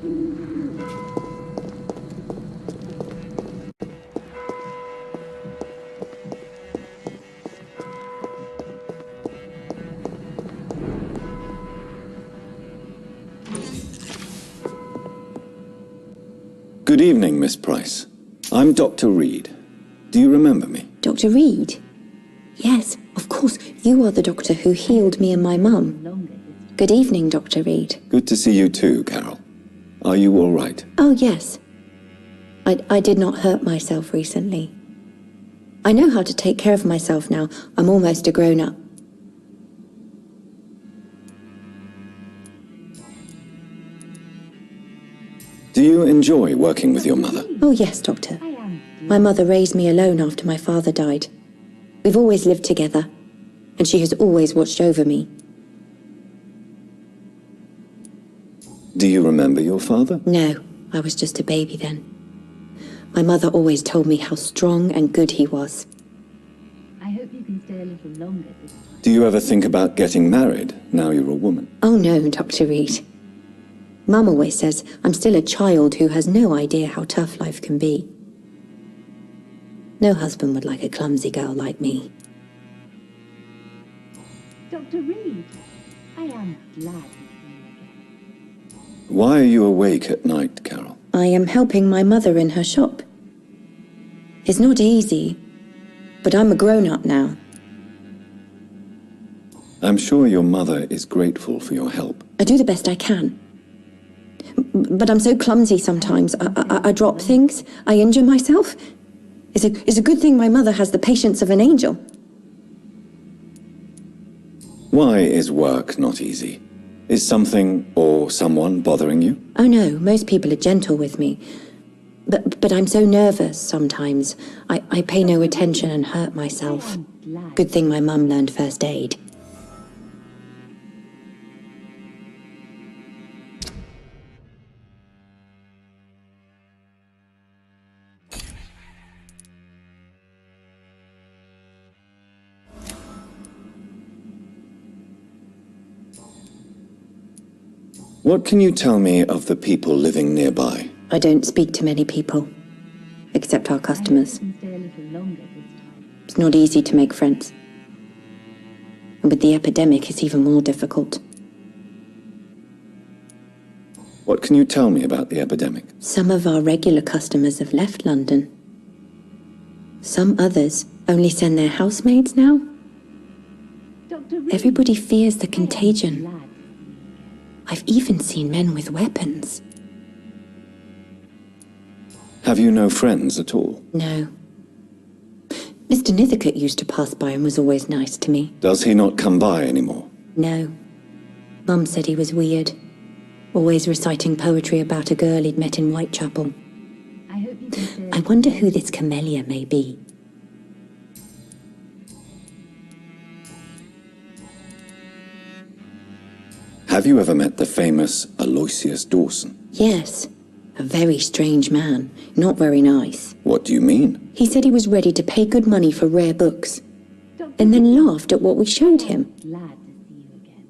Good evening, Miss Price. I'm Dr. Reed. Do you remember me? Dr. Reed? Yes, of course. You are the doctor who healed me and my mum. Good evening, Dr. Reed. Good to see you too, Carol. Are you all right? Oh, yes. I did not hurt myself recently. I know how to take care of myself now. I'm almost a grown-up. Do you enjoy working with your mother? Oh, yes, Doctor. My mother raised me alone after my father died. We've always lived together, and she has always watched over me. Do you remember your father? No, I was just a baby then. My mother always told me how strong and good he was. I hope you can stay a little longer this time. Do you ever think about getting married now you're a woman? Oh no, Dr. Reed. Mum always says I'm still a child who has no idea how tough life can be. No husband would like a clumsy girl like me. Dr. Reed, I am glad to see you again. Why are you awake at night, Carol? I am helping my mother in her shop. It's not easy, but I'm a grown-up now. I'm sure your mother is grateful for your help. I do the best I can. But I'm so clumsy sometimes. I drop things. I injure myself. It's a good thing my mother has the patience of an angel. Why is work not easy? Is something or someone bothering you? Oh no, most people are gentle with me. But I'm so nervous sometimes. I pay no attention and hurt myself. Good thing my mum learned first aid. What can you tell me of the people living nearby? I don't speak to many people, except our customers. I hope you can stay a little longer this time. It's not easy to make friends. And with the epidemic, it's even more difficult. What can you tell me about the epidemic? Some of our regular customers have left London. Some others only send their housemaids now. Dr. Reed, Everybody fears the I am contagion. glad to see you again. I've even seen men with weapons. Have you no friends at all? No. Mr. Nithicut used to pass by and was always nice to me. Does he not come by anymore? No. Mum said he was weird. Always reciting poetry about a girl he'd met in Whitechapel. I hope you can stay. I wonder who this camellia may be. Have you ever met the famous Aloysius Dawson? Yes. A very strange man. Not very nice. What do you mean? He said he was ready to pay good money for rare books, Dr. and then laughed at what we showed him. Glad to see you again.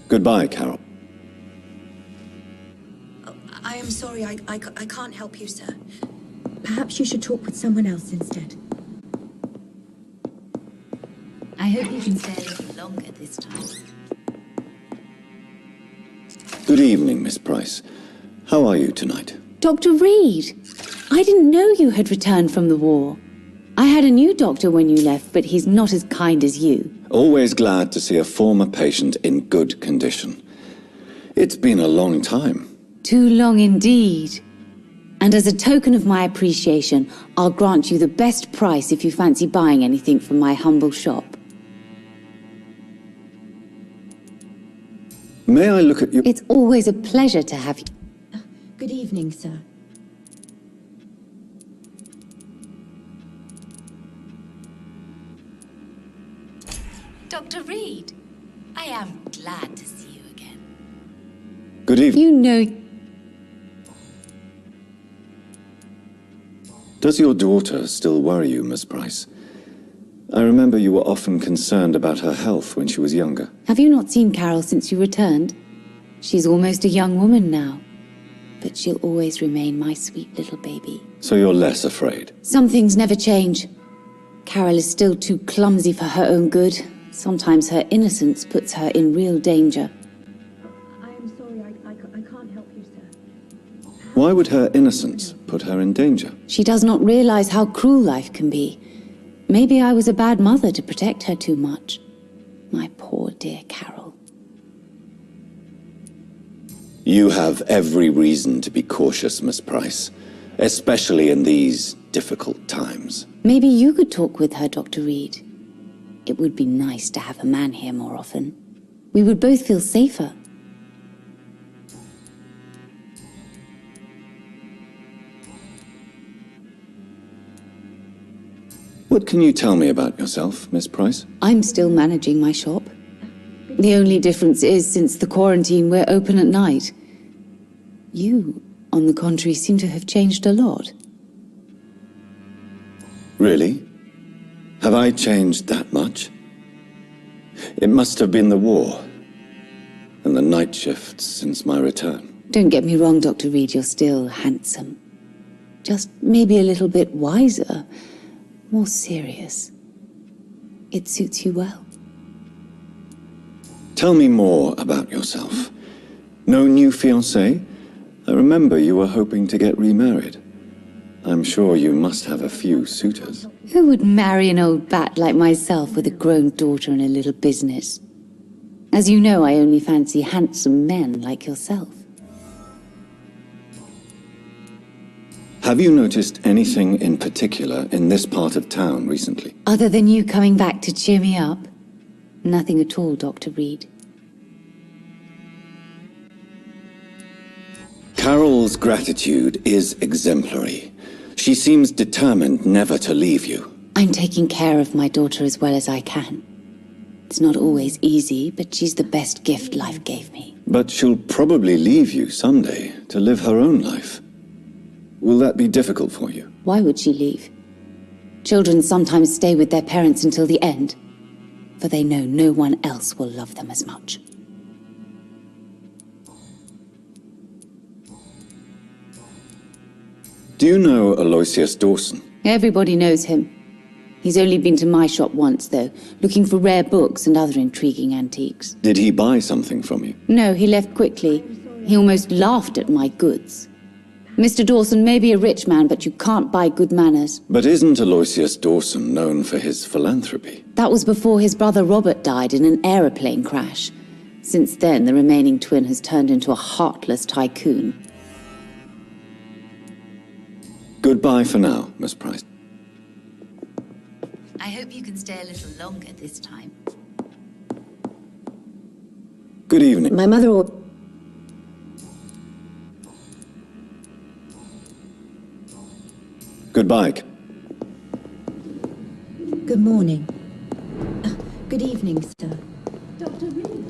Goodbye, Carol. I am sorry, I can't help you, sir. Perhaps you should talk with someone else instead. I hope you can stay a little longer this time. Good evening, Miss Price. How are you tonight? Dr. Reed, I didn't know you had returned from the war. I had a new doctor when you left, but he's not as kind as you. Always glad to see a former patient in good condition. It's been a long time. Too long indeed. And as a token of my appreciation, I'll grant you the best price if you fancy buying anything from my humble shop. May I look at you? It's always a pleasure to have you. Good evening, sir. Dr. Reed, I am glad to see you again. Good evening. You know, Does your daughter still worry you, Miss Price? I remember you were often concerned about her health when she was younger. Have you not seen Carol since you returned? She's almost a young woman now. But she'll always remain my sweet little baby. So you're less afraid? Some things never change. Carol is still too clumsy for her own good. Sometimes her innocence puts her in real danger. I am sorry, I can't help you, sir. Why would her innocence put her in danger? She does not realize how cruel life can be. Maybe I was a bad mother to protect her too much. My poor dear Carol. You have every reason to be cautious, Miss Price, especially in these difficult times. Maybe you could talk with her, Dr. Reed. It would be nice to have a man here more often. We would both feel safer. What can you tell me about yourself, Miss Price? I'm still managing my shop. The only difference is, since the quarantine, we're open at night. You, on the contrary, seem to have changed a lot. Really? Have I changed that much? It must have been the war and the night shifts since my return. Don't get me wrong, Dr. Reed, you're still handsome. Just maybe a little bit wiser, more serious. It suits you well. Tell me more about yourself. No new fiancé? I remember you were hoping to get remarried. I'm sure you must have a few suitors. Who would marry an old bat like myself with a grown daughter and a little business? As you know, I only fancy handsome men like yourself. Have you noticed anything in particular in this part of town recently? Other than you coming back to cheer me up? Nothing at all, Dr. Reed. Carol's gratitude is exemplary. She seems determined never to leave you. I'm taking care of my daughter as well as I can. It's not always easy, but she's the best gift life gave me. But she'll probably leave you someday to live her own life. Will that be difficult for you? Why would she leave? Children sometimes stay with their parents until the end, for they know no one else will love them as much. Do you know Aloysius Dawson? Everybody knows him. He's only been to my shop once, though, looking for rare books and other intriguing antiques. Did he buy something from you? No, he left quickly. He almost laughed at my goods. Mr. Dawson may be a rich man, but you can't buy good manners. But isn't Aloysius Dawson known for his philanthropy? That was before his brother Robert died in an aeroplane crash. Since then, the remaining twin has turned into a heartless tycoon. Goodbye for now, Miss Price. I hope you can stay a little longer this time. Good evening. My mother or... Goodbye. Good morning. Good evening, sir. Dr. Reed.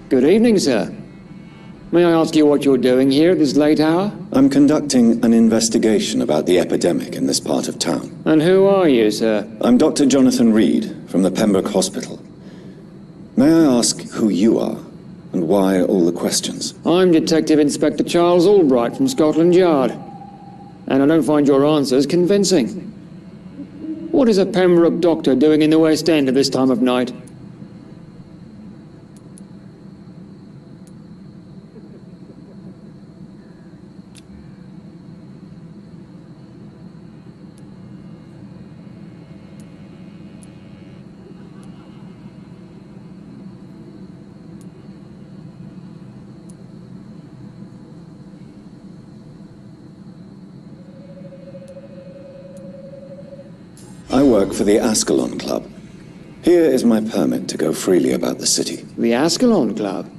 Good evening, sir. May I ask you what you're doing here at this late hour? I'm conducting an investigation about the epidemic in this part of town. And who are you, sir? I'm Dr. Jonathan Reed from the Pembroke Hospital. May I ask who you are and why all the questions? I'm Detective Inspector Charles Albright from Scotland Yard. And I don't find your answers convincing. What is a Pembroke doctor doing in the West End at this time of night? I work for the Ascalon Club. Here is my permit to go freely about the city. The Ascalon Club?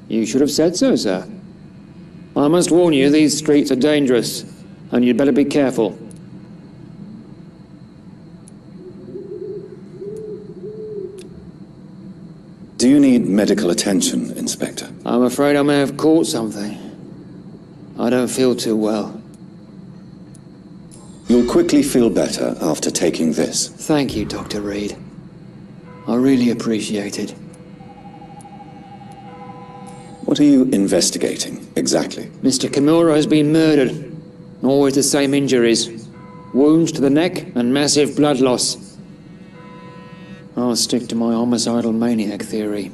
You should have said so, sir. I must warn you, these streets are dangerous, and you'd better be careful. Do Do you need medical attention, Inspector? I'm afraid I may have caught something. I don't feel too well. You'll quickly feel better after taking this. Thank you, Dr. Reed. I really appreciate it. What are you investigating, exactly? Mr. Kimura has been murdered. Always the same injuries. Wounds to the neck and massive blood loss. I'll stick to my homicidal maniac theory.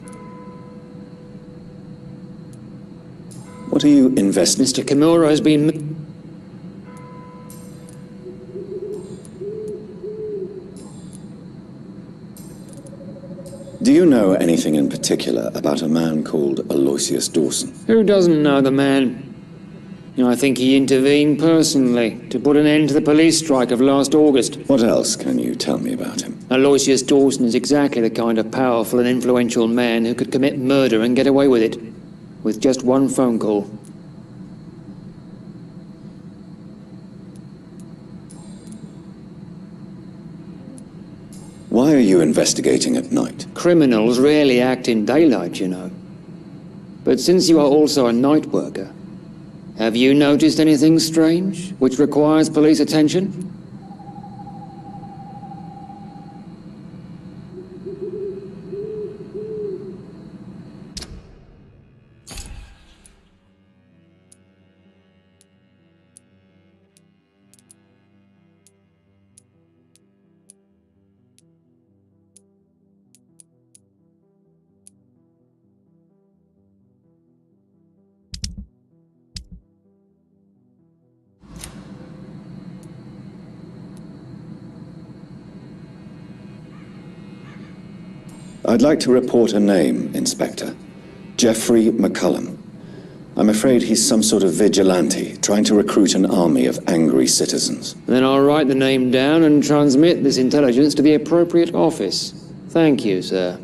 What are you investigating? Mr. Kimura has been... Do you know anything in particular about a man called Aloysius Dawson? Who doesn't know the man? I think he intervened personally to put an end to the police strike of last August. What else can you tell me about him? Aloysius Dawson is exactly the kind of powerful and influential man who could commit murder and get away with it, with just one phone call. Why are you investigating at night? Criminals rarely act in daylight, you know. But since you are also a night worker, have you noticed anything strange which requires police attention? I'd like to report a name, Inspector. Jeffrey McCullum. I'm afraid he's some sort of vigilante, trying to recruit an army of angry citizens. Then I'll write the name down and transmit this intelligence to the appropriate office. Thank you, sir.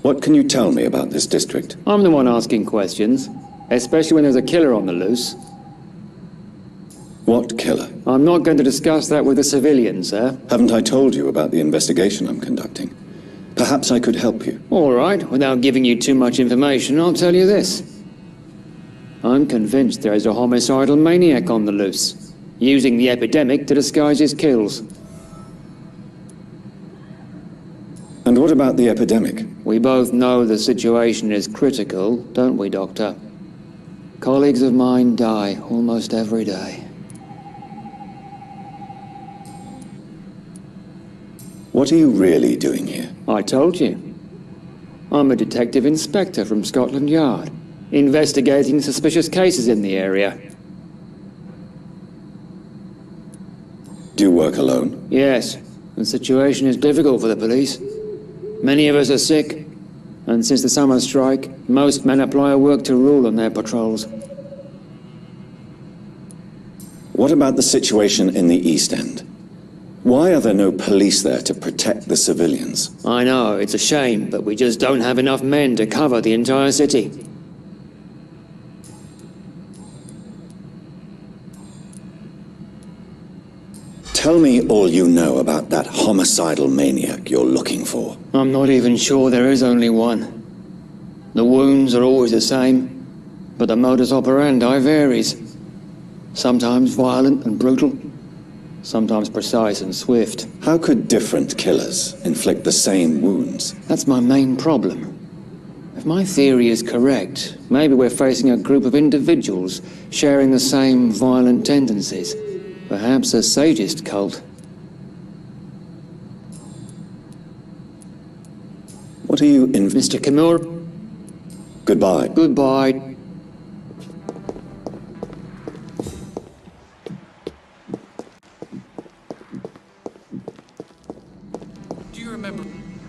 What can you tell me about this district? I'm the one asking questions, especially when there's a killer on the loose. What killer? I'm not going to discuss that with the civilians, sir. Haven't I told you about the investigation I'm conducting? Perhaps I could help you. All right, without giving you too much information, I'll tell you this. I'm convinced there is a homicidal maniac on the loose, using the epidemic to disguise his kills. And what about the epidemic? We both know the situation is critical, don't we, Doctor? Colleagues of mine die almost every day. What are you really doing here? I told you. I'm a detective inspector from Scotland Yard, investigating suspicious cases in the area. Do you work alone? Yes, the situation is difficult for the police. Many of us are sick, and since the summer strike, most men apply a work to rule on their patrols. What about the situation in the East End? Why are there no police there to protect the civilians? I know, it's a shame, but we just don't have enough men to cover the entire city. Tell me all you know about that homicidal maniac you're looking for. I'm not even sure there is only one. The wounds are always the same, but the modus operandi varies. Sometimes violent and brutal, sometimes precise and swift. How could different killers inflict the same wounds? That's my main problem. If my theory is correct, maybe we're facing a group of individuals sharing the same violent tendencies. Perhaps a sadist cult. What are you Mr. Kimura? Goodbye. Goodbye.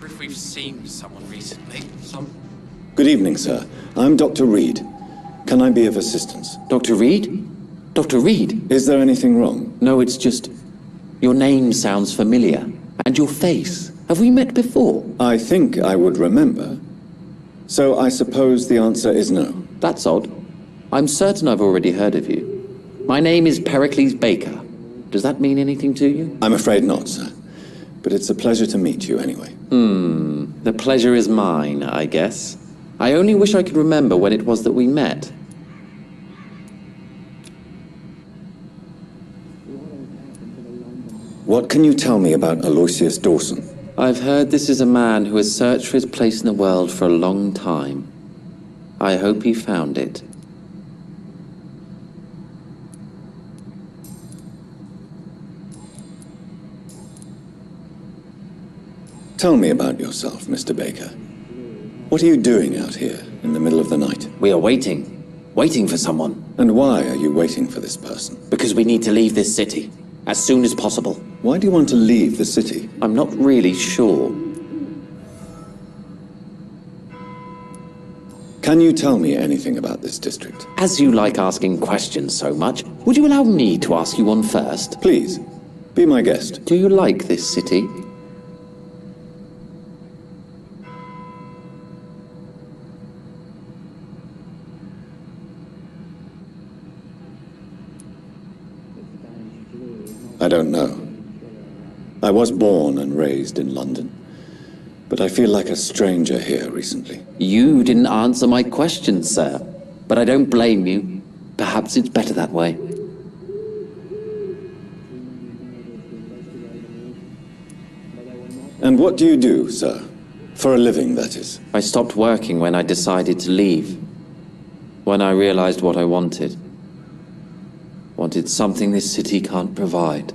If we've seen someone recently, Good evening, sir. I'm Dr. Reed. Can I be of assistance? Dr. Reed? Dr. Reed? Is there anything wrong? No, it's just... your name sounds familiar. And your face. Have we met before? I think I would remember. So I suppose the answer is no. That's odd. I'm certain I've already heard of you. My name is Pericles Baker. Does that mean anything to you? I'm afraid not, sir. but it's a pleasure to meet you anyway. The pleasure is mine, I guess. I only wish I could remember when it was that we met. What can you tell me about Aloysius Dawson? I've heard this is a man who has searched for his place in the world for a long time. I hope he found it. Tell me about yourself, Mr. Baker. What are you doing out here in the middle of the night? We are waiting for someone. And why are you waiting for this person? Because we need to leave this city, as soon as possible. Why do you want to leave the city? I'm not really sure. Can you tell me anything about this district? As you like asking questions so much, would you allow me to ask you one first? Please, be my guest. Do you like this city? I don't know. I was born and raised in London, but I feel like a stranger here recently. You didn't answer my question, sir. But I don't blame you. Perhaps it's better that way. And what do you do, sir? For a living, that is. I stopped working when I decided to leave. When I realized what I wanted. Wanted something this city can't provide.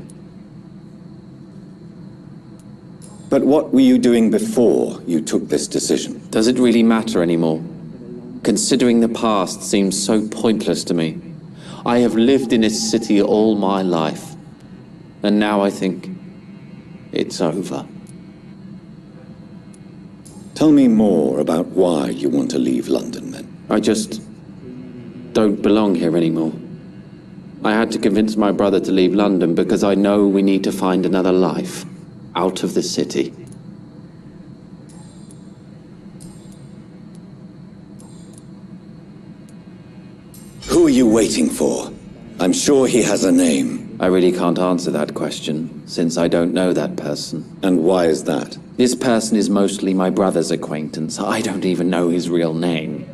But what were you doing before you took this decision? Does it really matter anymore? Considering the past seems so pointless to me. I have lived in this city all my life. And now I think it's over. Tell me more about why you want to leave London, then. I just don't belong here anymore. I had to convince my brother to leave London because I know we need to find another life out of the city. Who are you waiting for? I'm sure he has a name. I really can't answer that question, since I don't know that person. And why is that? This person is mostly my brother's acquaintance. I don't even know his real name.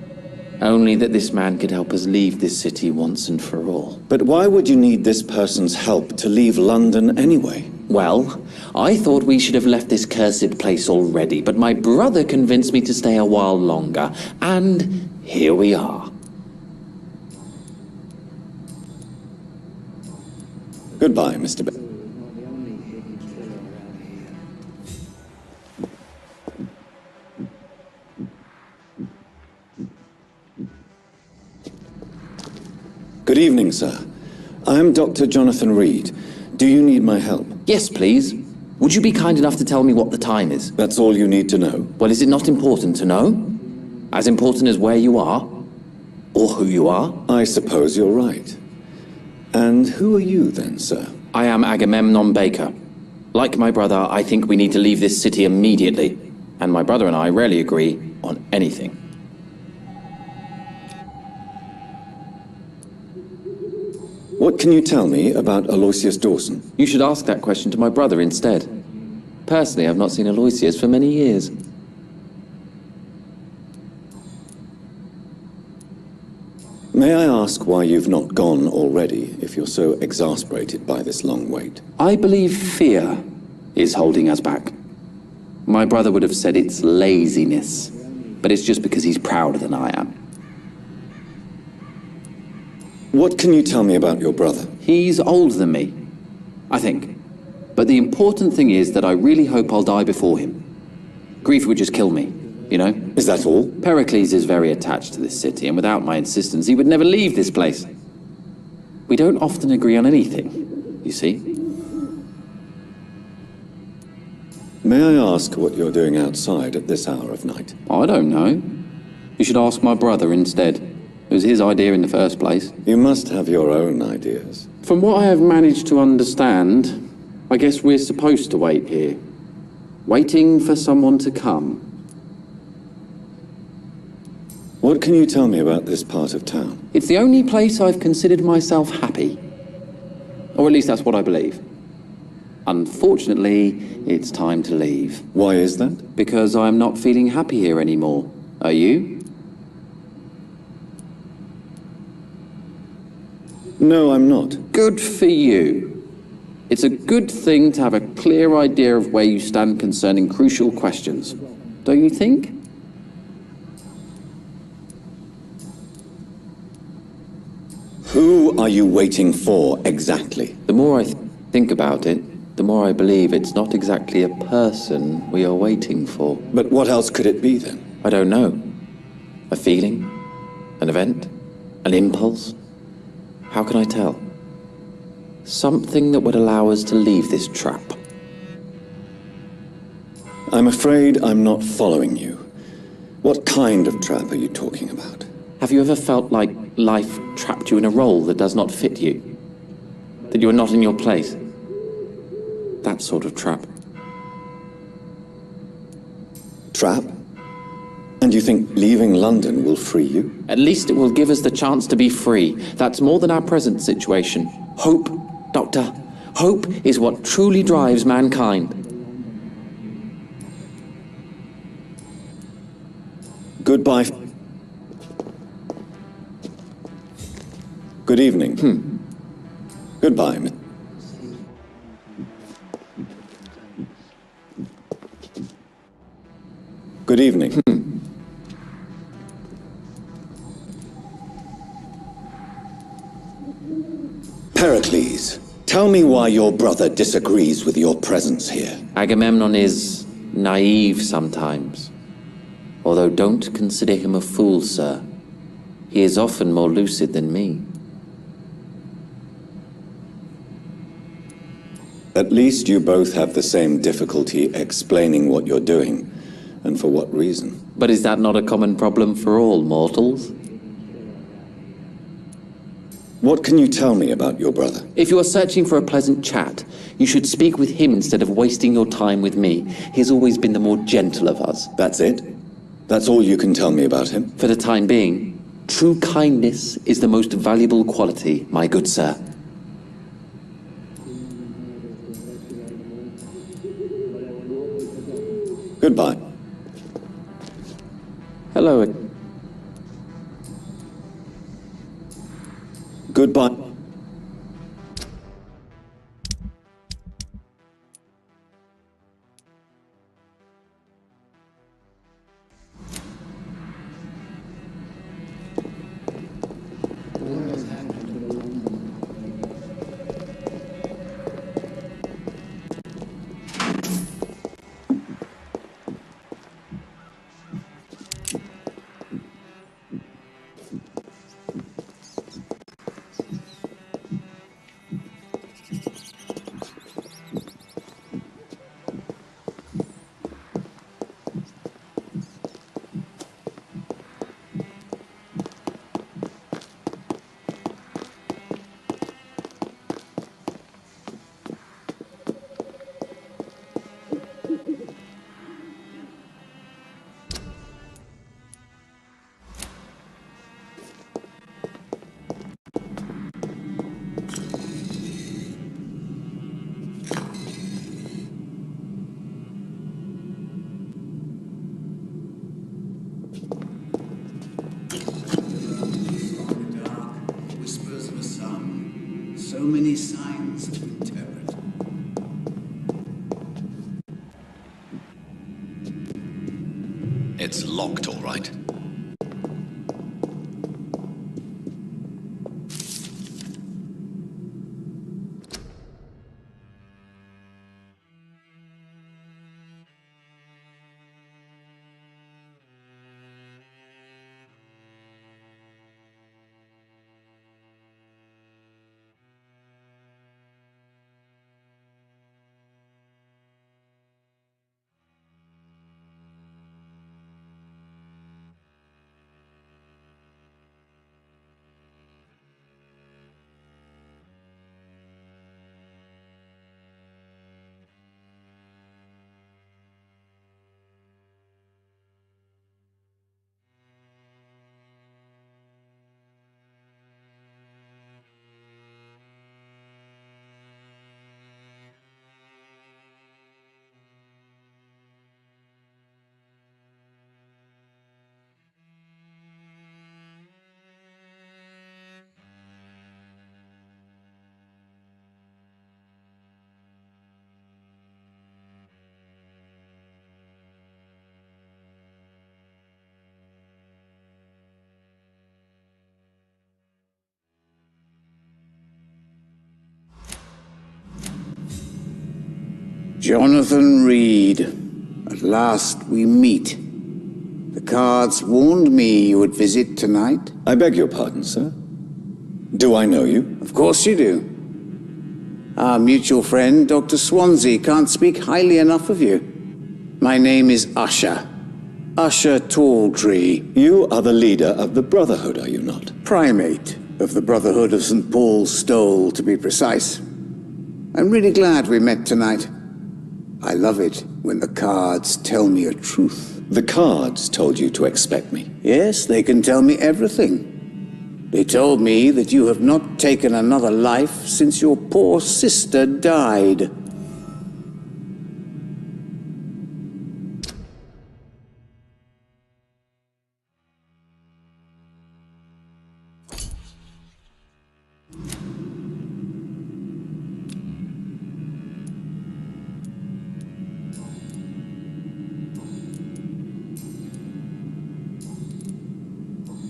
Only that this man could help us leave this city once and for all. But why would you need this person's help to leave London anyway? Well, I thought we should have left this cursed place already, but my brother convinced me to stay a while longer, and here we are. Goodbye, Mr. Baker. Good evening, sir. I'm Dr. Jonathan Reed. Do you need my help? Yes, please. Would you be kind enough to tell me what the time is? That's all you need to know. Well, is it not important to know? As important as where you are? Or who you are? I suppose you're right. And who are you then, sir? I am Agamemnon Baker. Like my brother, I think we need to leave this city immediately. And my brother and I rarely agree on anything. What can you tell me about Aloysius Dawson? You should ask that question to my brother instead. Personally, I've not seen Aloysius for many years. May I ask why you've not gone already, if you're so exasperated by this long wait? I believe fear is holding us back. My brother would have said it's laziness, but it's just because he's prouder than I am. What can you tell me about your brother? He's older than me, I think. But the important thing is that I really hope I'll die before him. Grief would just kill me, you know? Is that all? Pericles is very attached to this city, and without my insistence, he would never leave this place. We don't often agree on anything, you see. May I ask what you're doing outside at this hour of night? I don't know. You should ask my brother instead. It was his idea in the first place. You must have your own ideas. From what I have managed to understand, I guess we're supposed to wait here. Waiting for someone to come. What can you tell me about this part of town? It's the only place I've considered myself happy. Or at least that's what I believe. Unfortunately, it's time to leave. Why is that? Because I'm not feeling happy here anymore. Are you? No, I'm not. Good for you. It's a good thing to have a clear idea of where you stand concerning crucial questions. Don't you think? Who are you waiting for, exactly? The more I think about it, the more I believe it's not exactly a person we are waiting for. But what else could it be, then? I don't know. A feeling? An event? An impulse? How can I tell? Something that would allow us to leave this trap. I'm afraid I'm not following you. What kind of trap are you talking about? Have you ever felt like life trapped you in a role that does not fit you? That you are not in your place? That sort of trap. Trap? And you think leaving London will free you? At least it will give us the chance to be free. That's more than our present situation. Hope, Doctor. Hope is what truly drives mankind. Goodbye. Good evening. Goodbye. Good evening. Pericles, tell me why your brother disagrees with your presence here. Agamemnon is naive sometimes. Although don't consider him a fool, sir. He is often more lucid than me. At least you both have the same difficulty explaining what you're doing, and for what reason. But is that not a common problem for all mortals? What can you tell me about your brother? If you are searching for a pleasant chat, you should speak with him instead of wasting your time with me. He has always been the more gentle of us. That's it? That's all you can tell me about him? For the time being, true kindness is the most valuable quality, my good sir. Goodbye. Hello. Goodbye. So many signs to interpret. It's locked, all right. Jonathan Reed. At last we meet. The cards warned me you would visit tonight. I beg your pardon, sir. Do I know you? Of course you do. Our mutual friend, Dr. Swansea, can't speak highly enough of you. My name is Usher. Usher Talltree. You are the leader of the Brotherhood, are you not? Primate of the Brotherhood of St. Paul's Stole, to be precise. I'm really glad we met tonight. I love it when the cards tell me a truth. The cards told you to expect me. Yes, they can tell me everything. They told me that you have not taken another life since your poor sister died.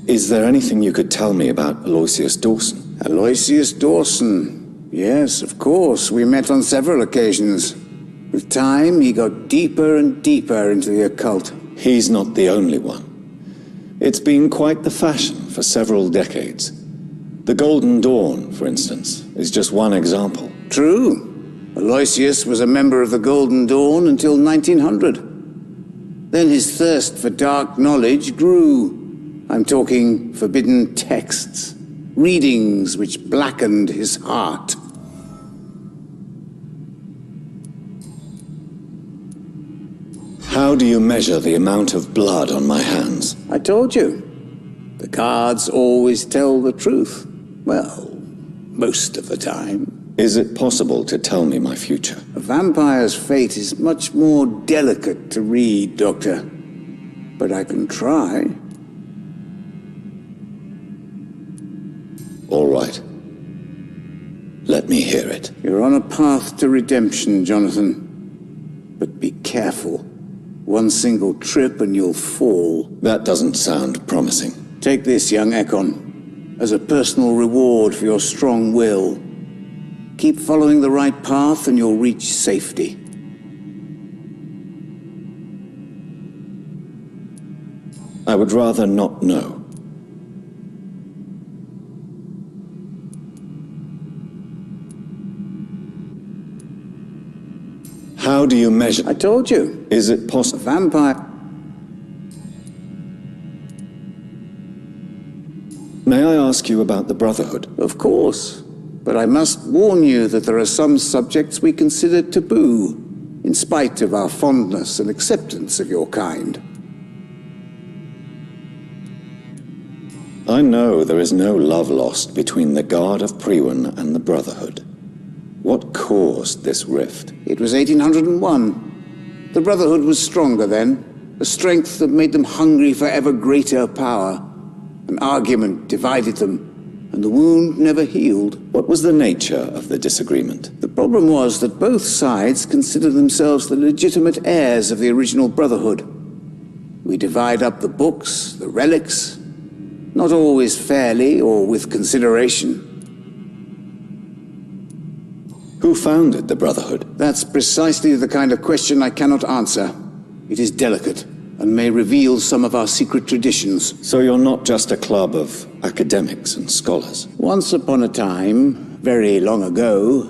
Is there anything you could tell me about Aloysius Dawson? Aloysius Dawson. Yes, of course. We met on several occasions. With time, he got deeper and deeper into the occult. He's not the only one. It's been quite the fashion for several decades. The Golden Dawn, for instance, is just one example. True. Aloysius was a member of the Golden Dawn until 1900. Then his thirst for dark knowledge grew. I'm talking forbidden texts, readings which blackened his heart. How do you measure the amount of blood on my hands? I told you. The cards always tell the truth. Well, most of the time. Is it possible to tell me my future? A vampire's fate is much more delicate to read, Doctor. But I can try. All right. Let me hear it. You're on a path to redemption, Jonathan. But be careful. One single trip and you'll fall. That doesn't sound promising. Take this, young Ekon, as a personal reward for your strong will. Keep following the right path and you'll reach safety. I would rather not know. How do you measure? I told you. Is it A possible? vampire. May I ask you about the Brotherhood? Of course. But I must warn you that there are some subjects we consider taboo, in spite of our fondness and acceptance of your kind. I know there is no love lost between the Guard of Priwen and the Brotherhood. What caused this rift? It was 1801. The Brotherhood was stronger then, a strength that made them hungry for ever greater power. An argument divided them, and the wound never healed. What was the nature of the disagreement? The problem was that both sides considered themselves the legitimate heirs of the original Brotherhood. We divide up the books, the relics, not always fairly or with consideration. Who founded the Brotherhood? That's precisely the kind of question I cannot answer. It is delicate, and may reveal some of our secret traditions. So you're not just a club of academics and scholars? Once upon a time, very long ago,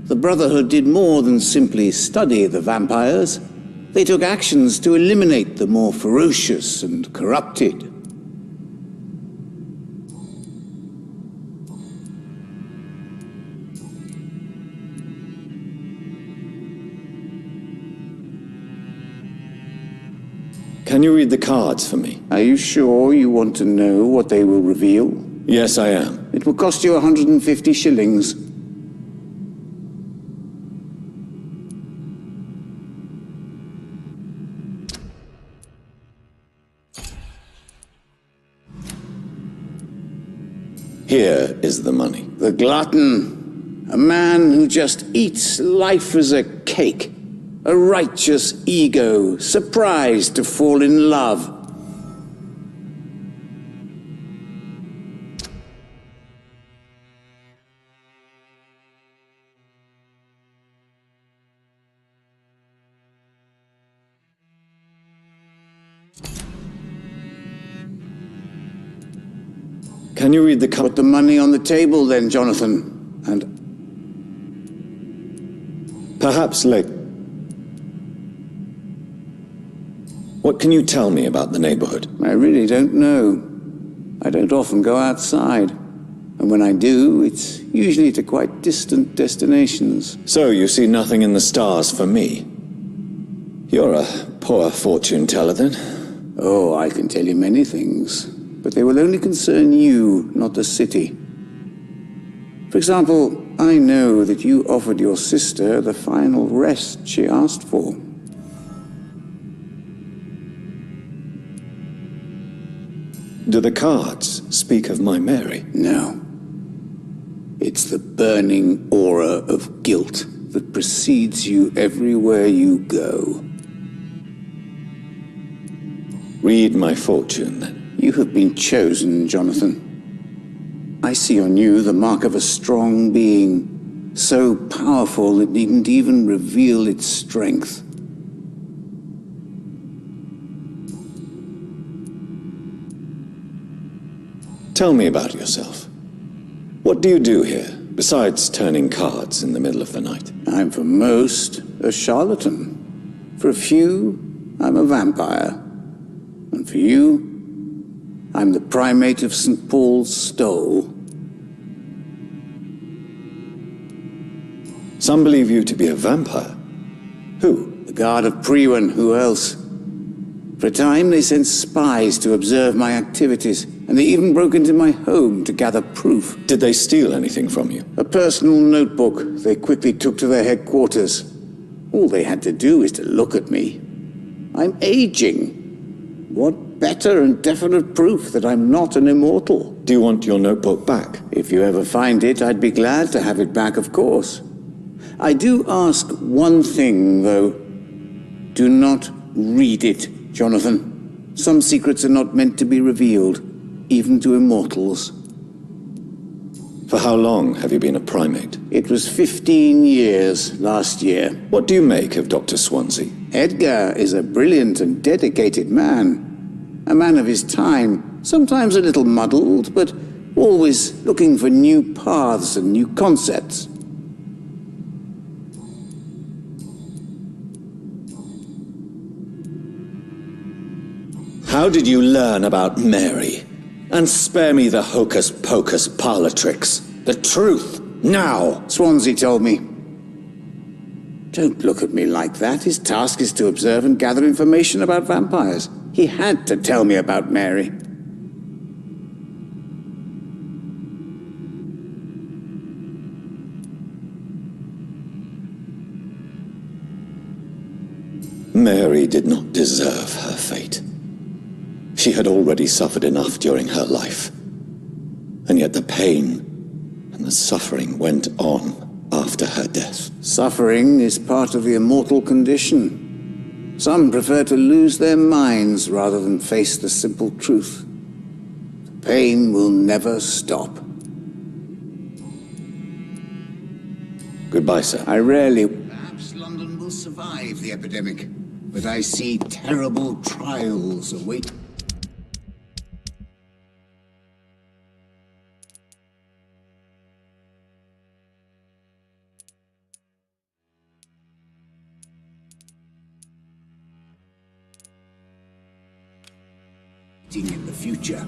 the Brotherhood did more than simply study the vampires. They took actions to eliminate the more ferocious and corrupted. Can you read the cards for me? Are you sure you want to know what they will reveal? Yes, I am. It will cost you 150 shillings. Here is the money. The glutton. A man who just eats life as a cake. A righteous ego, surprised to fall in love. Can you read the Put the money on the table then, Jonathan. And perhaps later. What can you tell me about the neighborhood? I really don't know. I don't often go outside. And when I do, it's usually to quite distant destinations. So you see nothing in the stars for me? You're a poor fortune teller then. Oh, I can tell you many things, but they will only concern you, not the city. For example, I know that you offered your sister the final rest she asked for. Do the cards speak of my Mary? No. It's the burning aura of guilt that precedes you everywhere you go. Read my fortune, then. You have been chosen, Jonathan. I see on you the mark of a strong being, so powerful it needn't even reveal its strength. Tell me about yourself. What do you do here, besides turning cards in the middle of the night? I'm for most a charlatan. For a few, I'm a vampire. And for you, I'm the primate of St. Paul's Stole. Some believe you to be a vampire. Who? The guard of Priwen, who else? For a time, they sent spies to observe my activities, and they even broke into my home to gather proof. Did they steal anything from you? A personal notebook they quickly took to their headquarters. All they had to do is to look at me. I'm aging. What better and definite proof that I'm not an immortal? Do you want your notebook back? If you ever find it, I'd be glad to have it back, of course. I do ask one thing, though. Do not read it, Jonathan. Some secrets are not meant to be revealed, even to immortals. For how long have you been a primate? It was 15 years last year. What do you make of Dr. Swansea? Edgar is a brilliant and dedicated man. A man of his time, sometimes a little muddled, but always looking for new paths and new concepts. How did you learn about Mary? And spare me the hocus-pocus parlor tricks. The truth, now! Swansea told me. Don't look at me like that. His task is to observe and gather information about vampires. He had to tell me about Mary. Mary did not deserve her fate. She had already suffered enough during her life. And yet the pain and the suffering went on after her death. Suffering is part of the immortal condition. Some prefer to lose their minds rather than face the simple truth. The pain will never stop. Goodbye, sir. I rarely... Perhaps London will survive the epidemic, but I see terrible trials await. In the future.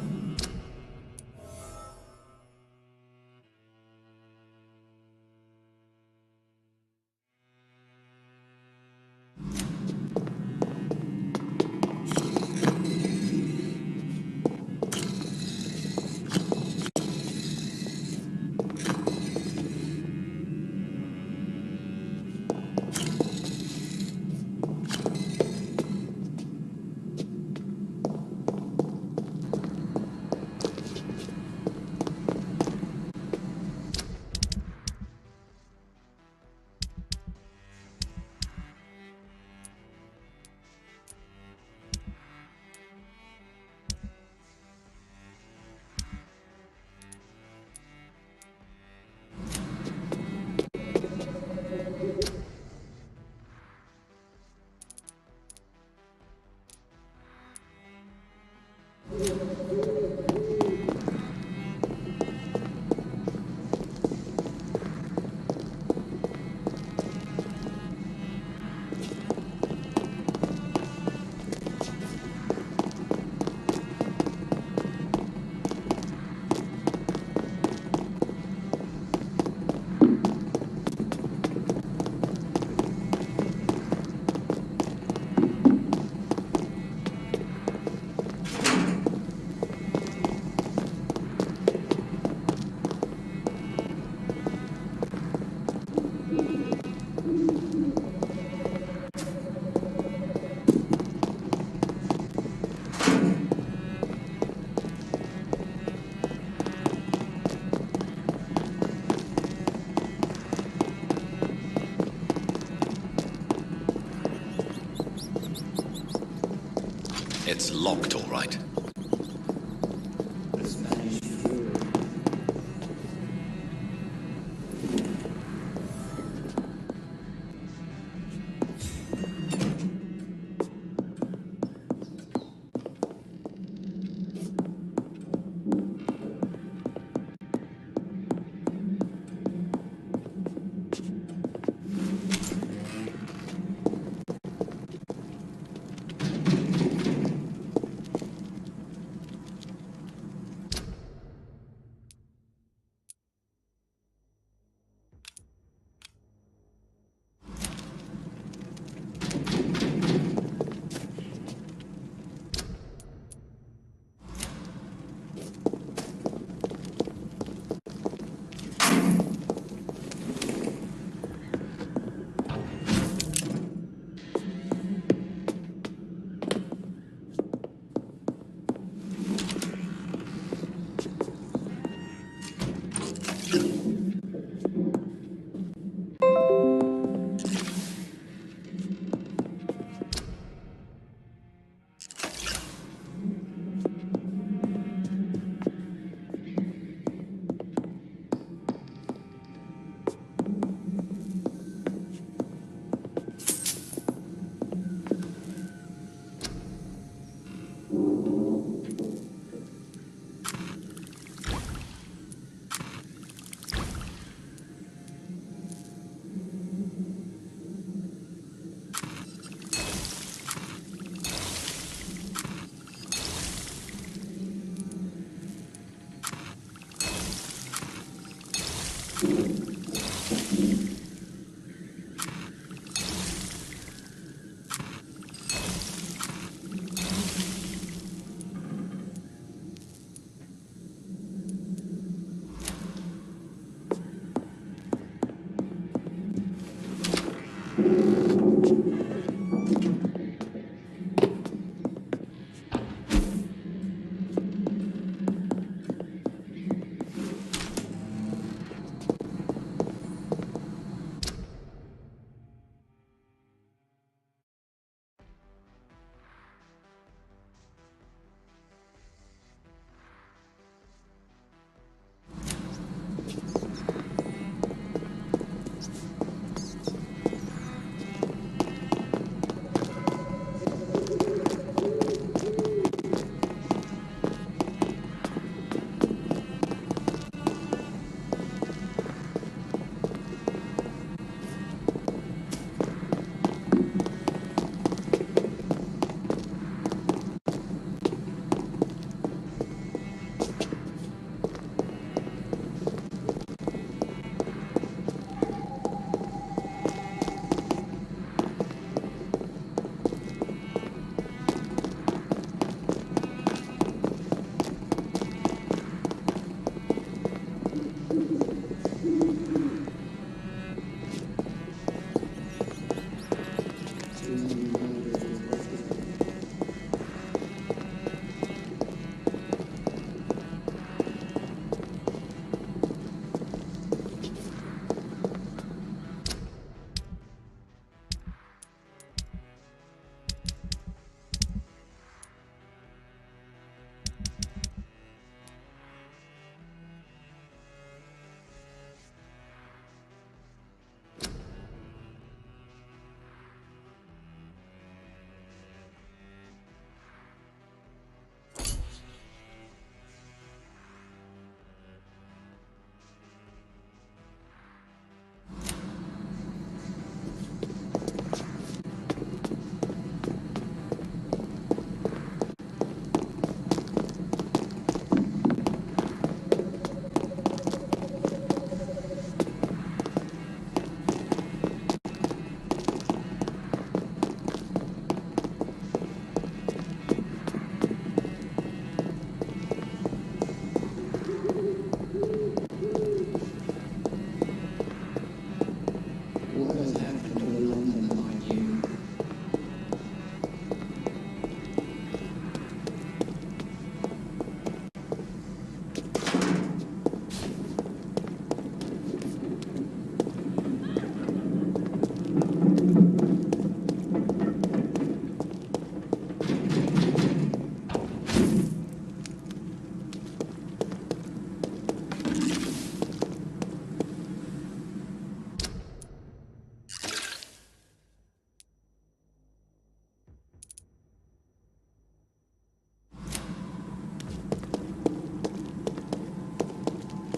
It's locked, all right.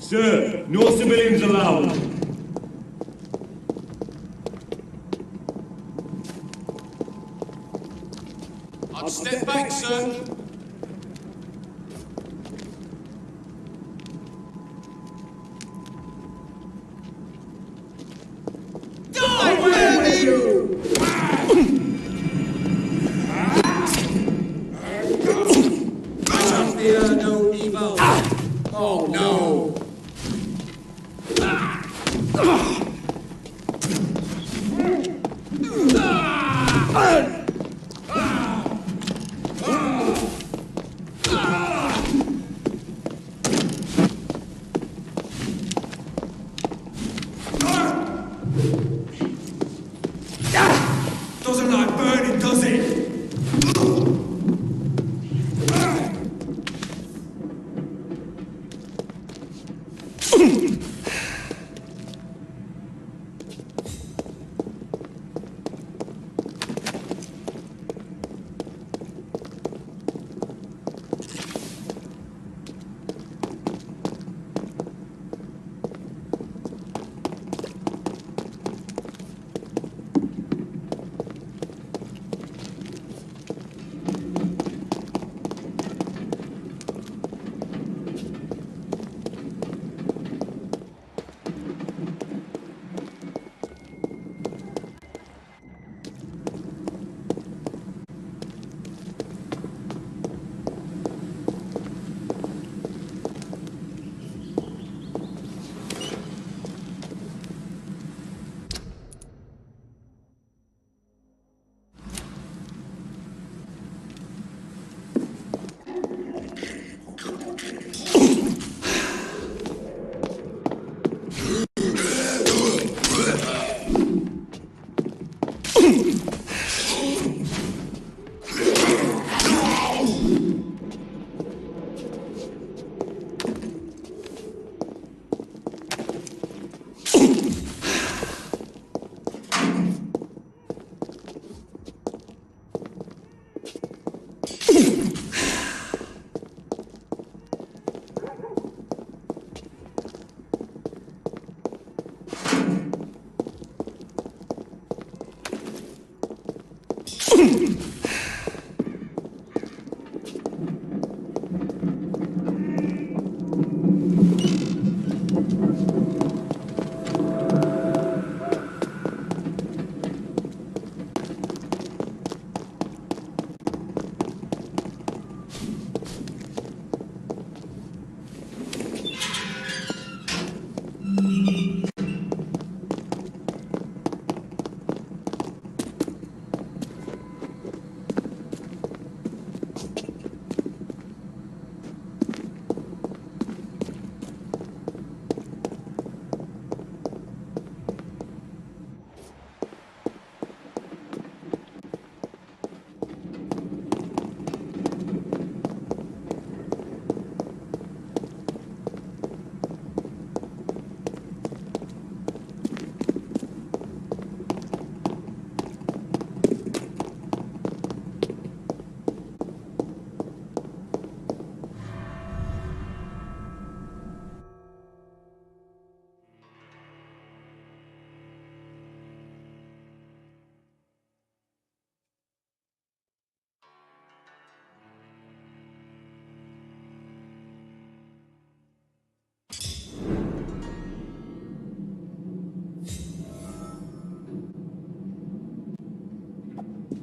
Sir, no civilians allowed. I'd step back, sir. Die, where you? I shall fear no evil. Oh no. Doesn't like burning, does it?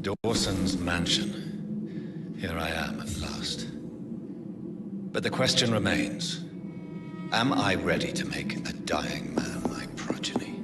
Dawson's mansion. Here I am at last. But the question remains, am I ready to make a dying man my progeny?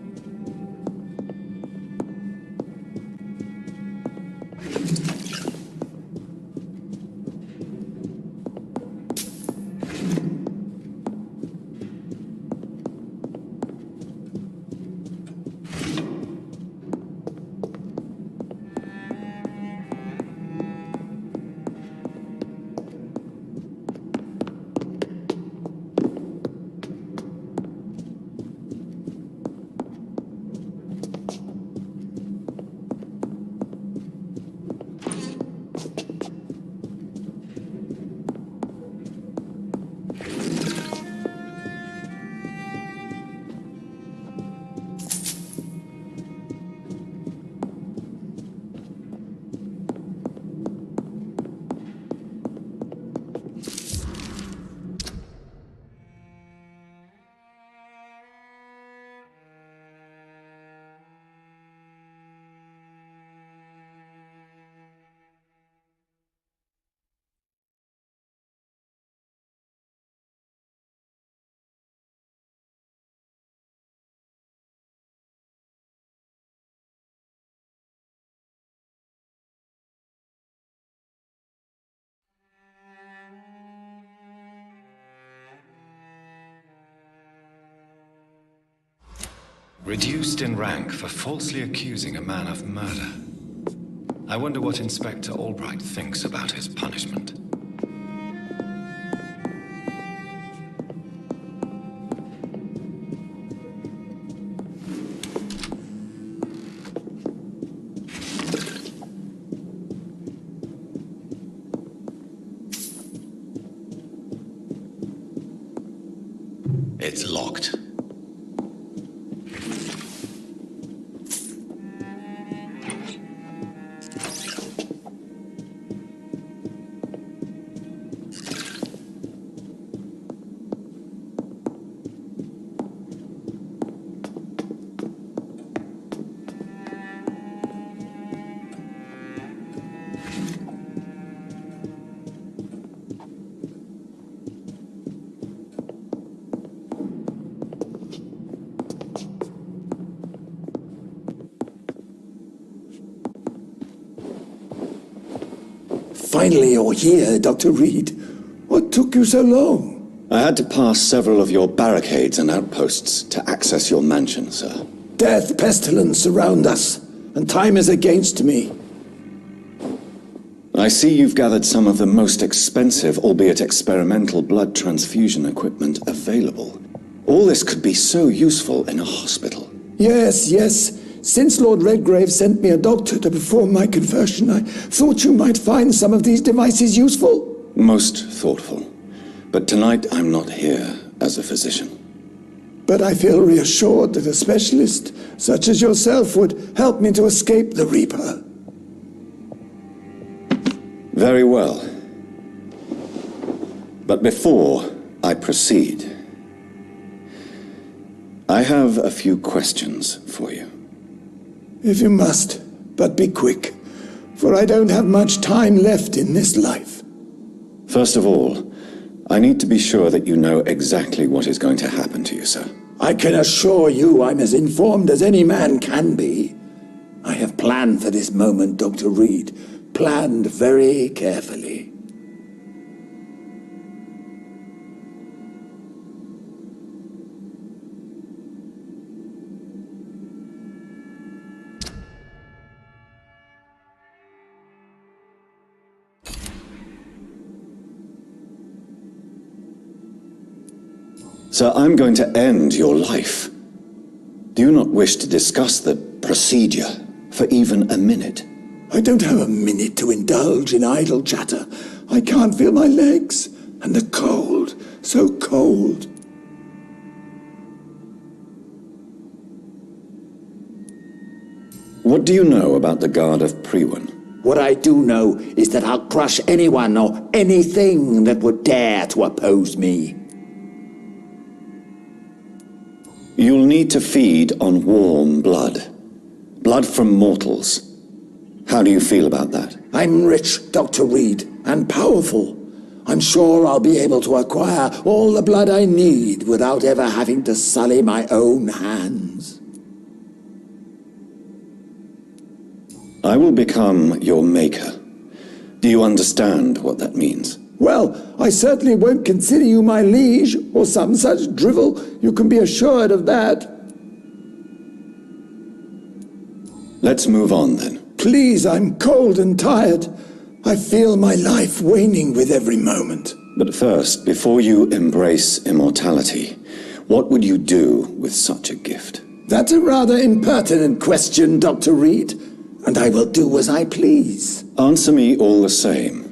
Reduced in rank for falsely accusing a man of murder. I wonder what Inspector Albright thinks about his punishment. It's locked. Finally you're here, Dr. Reed. What took you so long? I had to pass several of your barricades and outposts to access your mansion, sir. Death, pestilence surround us, and time is against me. I see you've gathered some of the most expensive, albeit experimental, blood transfusion equipment available. All this could be so useful in a hospital. Yes, yes. Since Lord Redgrave sent me a doctor to perform my conversion, I thought you might find some of these devices useful. Most thoughtful. But tonight I'm not here as a physician. But I feel reassured that a specialist such as yourself would help me to escape the Reaper. Very well. But before I proceed, I have a few questions for you. If you must, but be quick, for I don't have much time left in this life. First of all, I need to be sure that you know exactly what is going to happen to you, sir. I can assure you I'm as informed as any man can be. I have planned for this moment, Dr. Reed. Planned very carefully. Sir, I'm going to end your life. Do you not wish to discuss the procedure for even a minute? I don't have a minute to indulge in idle chatter. I can't feel my legs, and the cold, so cold. What do you know about the Guard of Priwen? What I do know is that I'll crush anyone or anything that would dare to oppose me. You'll need to feed on warm blood. Blood from mortals. How do you feel about that? I'm rich, Dr. Reed, and powerful. I'm sure I'll be able to acquire all the blood I need without ever having to sully my own hands. I will become your maker. Do you understand what that means? Well, I certainly won't consider you my liege, or some such drivel. You can be assured of that. Let's move on, then. Please, I'm cold and tired. I feel my life waning with every moment. But first, before you embrace immortality, what would you do with such a gift? That's a rather impertinent question, Dr. Reed, and I will do as I please. Answer me all the same.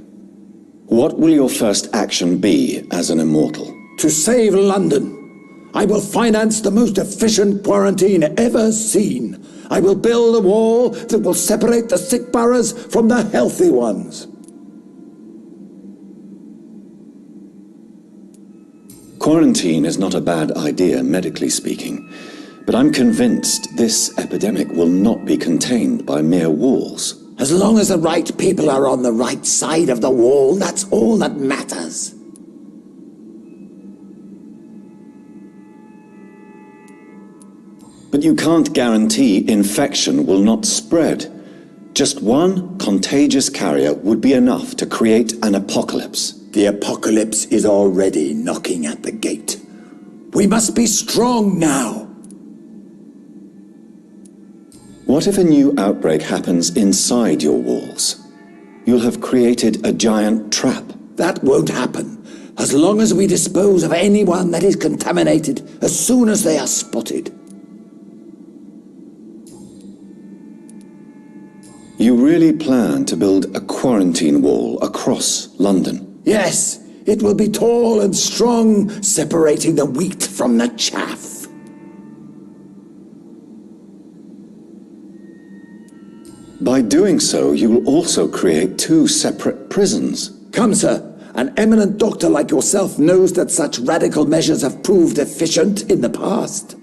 What will your first action be as an immortal? To save London. I will finance the most efficient quarantine ever seen. I will build a wall that will separate the sick boroughs from the healthy ones. Quarantine is not a bad idea, medically speaking, but I'm convinced this epidemic will not be contained by mere walls. As long as the right people are on the right side of the wall, that's all that matters. But you can't guarantee infection will not spread. Just one contagious carrier would be enough to create an apocalypse. The apocalypse is already knocking at the gate. We must be strong now. What if a new outbreak happens inside your walls? You'll have created a giant trap. That won't happen. As long as we dispose of anyone that is contaminated as soon as they are spotted. You really plan to build a quarantine wall across London? Yes, it will be tall and strong, separating the wheat from the chaff. By doing so, you will also create 2 separate prisons. Come, sir. An eminent doctor like yourself knows that such radical measures have proved efficient in the past.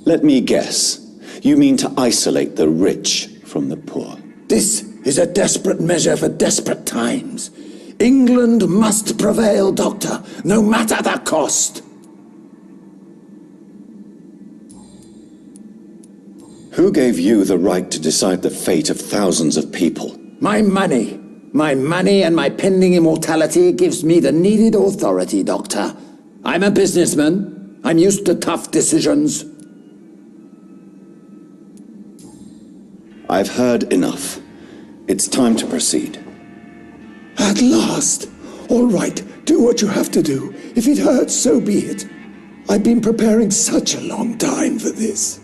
Let me guess. You mean to isolate the rich from the poor? This is a desperate measure for desperate times. England must prevail, Doctor, no matter the cost. Who gave you the right to decide the fate of thousands of people? My money. My money and my pending immortality gives me the needed authority, Doctor. I'm a businessman. I'm used to tough decisions. I've heard enough. It's time to proceed. At last! All right, do what you have to do. If it hurts, so be it. I've been preparing such a long time for this.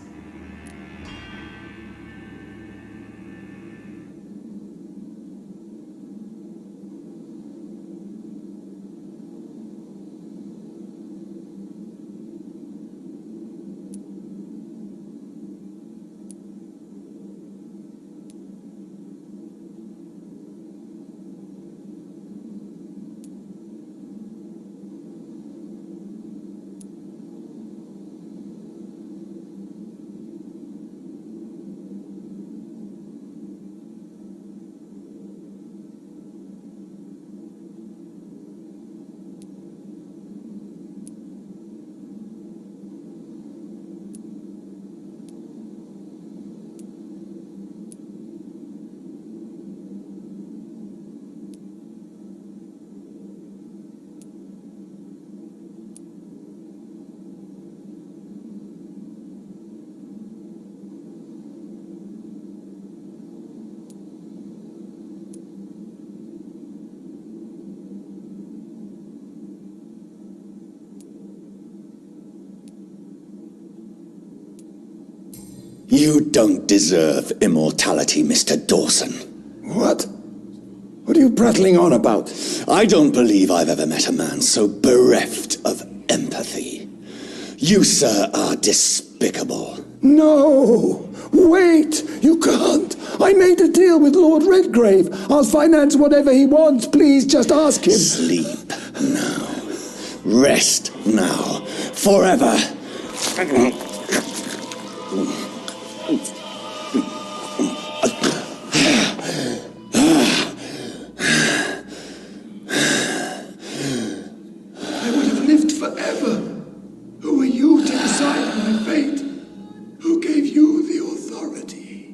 You don't deserve immortality, Mr. Dawson. What? What are you prattling on about? I don't believe I've ever met a man so bereft of empathy. You, sir, are despicable. No! Wait! You can't! I made a deal with Lord Redgrave. I'll finance whatever he wants. Please, just ask him. Sleep now. Rest now. Forever. I would have lived forever. Who are you to decide my fate? Who gave you the authority?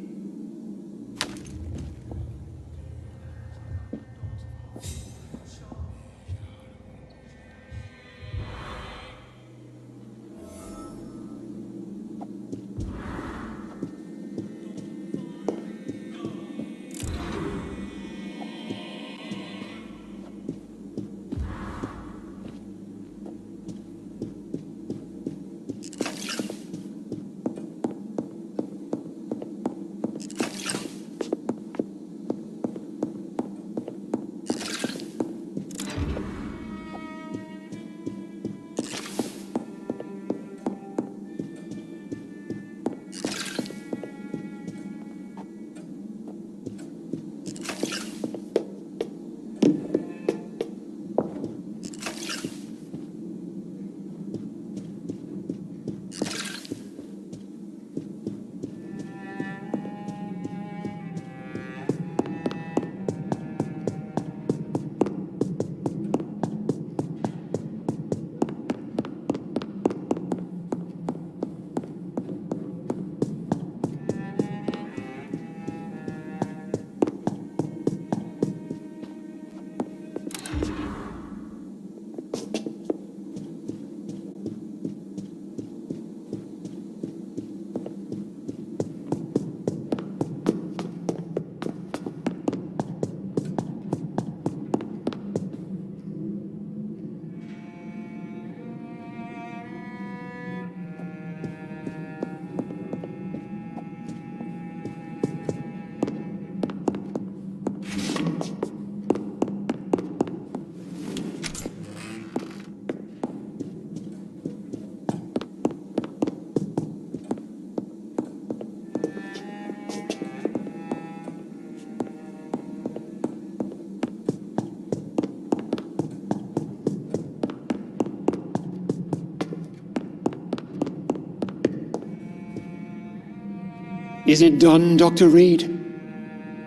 Is it done, Dr. Reed?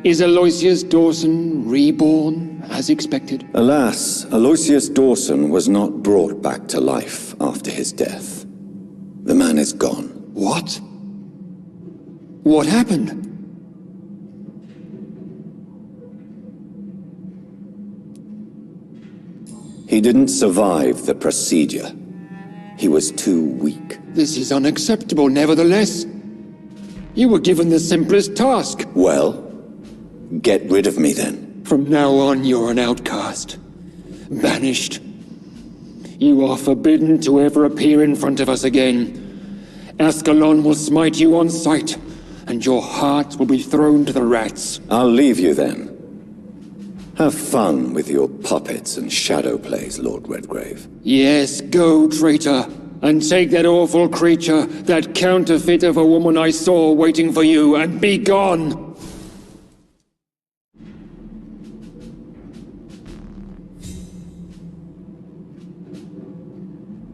Is Aloysius Dawson reborn as expected? Alas, Aloysius Dawson was not brought back to life after his death. The man is gone. What? What happened? He didn't survive the procedure. He was too weak. This is unacceptable, nevertheless. You were given the simplest task. Well, get rid of me then. From now on, you're an outcast. Banished. You are forbidden to ever appear in front of us again. Ascalon will smite you on sight, and your heart will be thrown to the rats. I'll leave you then. Have fun with your puppets and shadow plays, Lord Redgrave. Yes, go, traitor, and take that awful creature, that counterfeit of a woman I saw waiting for you, and be gone!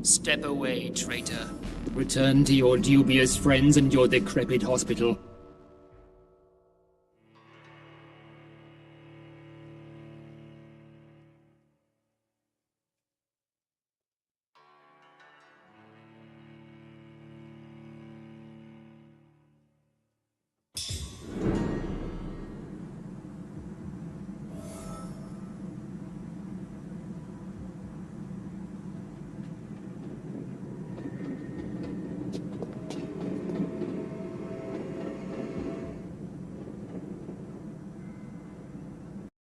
Step away, traitor. Return to your dubious friends and your decrepit hospital.